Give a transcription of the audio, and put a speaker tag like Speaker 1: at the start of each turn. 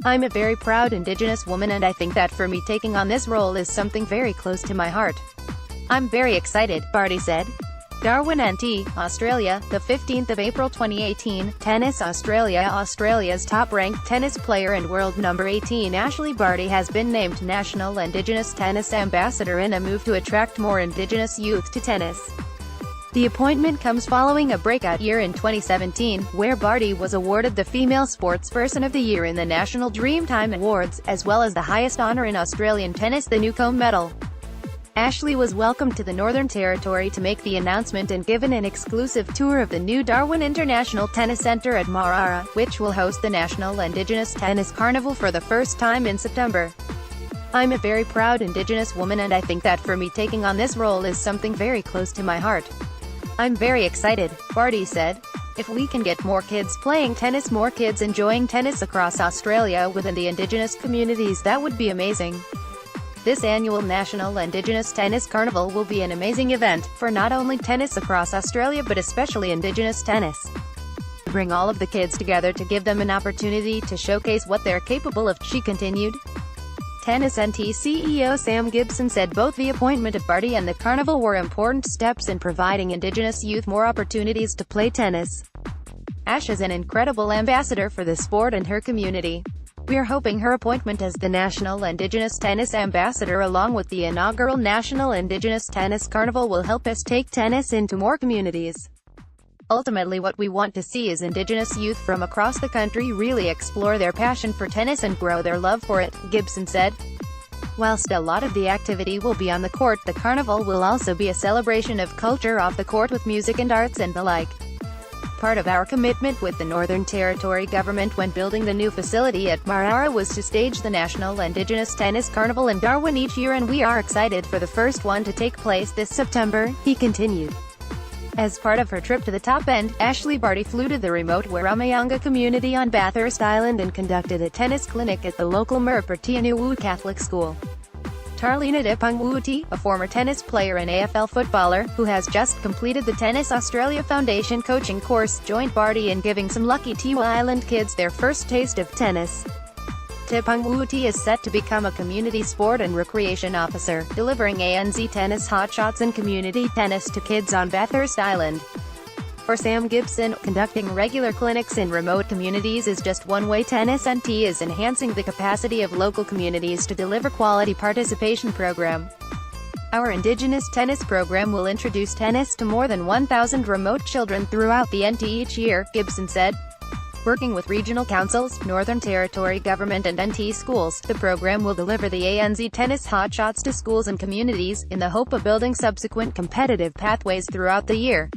Speaker 1: I'm a very proud Indigenous woman and I think that for me taking on this role is something very close to my heart. I'm very excited, Barty said. Darwin NT, Australia, the 15th of April 2018, Tennis Australia. Australia's top-ranked tennis player and world number 18 Ashleigh Barty has been named National Indigenous Tennis Ambassador in a move to attract more Indigenous youth to tennis. The appointment comes following a breakout year in 2017, where Barty was awarded the Female Sportsperson of the Year in the National Dreamtime Awards, as well as the highest honour in Australian tennis, the Newcombe Medal. Ashleigh was welcomed to the Northern Territory to make the announcement and given an exclusive tour of the new Darwin International Tennis Centre at Marara, which will host the National Indigenous Tennis Carnival for the first time in September. I'm a very proud Indigenous woman and I think that for me taking on this role is something very close to my heart. I'm very excited, Barty said. If we can get more kids playing tennis, more kids enjoying tennis across Australia within the Indigenous communities, that would be amazing. This annual National Indigenous Tennis Carnival will be an amazing event, for not only tennis across Australia but especially Indigenous tennis. Bring all of the kids together to give them an opportunity to showcase what they're capable of, she continued. Tennis NT CEO Sam Gibson said both the appointment of Barty and the carnival were important steps in providing Indigenous youth more opportunities to play tennis. Ash is an incredible ambassador for the sport and her community. We're hoping her appointment as the National Indigenous Tennis Ambassador along with the inaugural National Indigenous Tennis Carnival will help us take tennis into more communities. Ultimately, what we want to see is Indigenous youth from across the country really explore their passion for tennis and grow their love for it, Gibson said. Whilst a lot of the activity will be on the court, the carnival will also be a celebration of culture off the court with music and arts and the like. Part of our commitment with the Northern Territory government when building the new facility at Marara was to stage the National Indigenous Tennis Carnival in Darwin each year, and we are excited for the first one to take place this September, he continued. As part of her trip to the top end, Ashleigh Barty flew to the remote Waramayanga community on Bathurst Island and conducted a tennis clinic at the local Murpertianuwu Catholic School. Tarlina de Pungwuti, a former tennis player and AFL footballer, who has just completed the Tennis Australia Foundation coaching course, joined Barty in giving some lucky Tiwa Island kids their first taste of tennis. Te Pungwuti is set to become a community sport and recreation officer, delivering ANZ tennis hotshots and community tennis to kids on Bathurst Island. For Sam Gibson, conducting regular clinics in remote communities is just one way Tennis NT is enhancing the capacity of local communities to deliver quality participation program. Our Indigenous tennis program will introduce tennis to more than 1,000 remote children throughout the NT each year, Gibson said. Working with regional councils, Northern Territory government and NT schools, the program will deliver the ANZ tennis hotshots to schools and communities, in the hope of building subsequent competitive pathways throughout the year.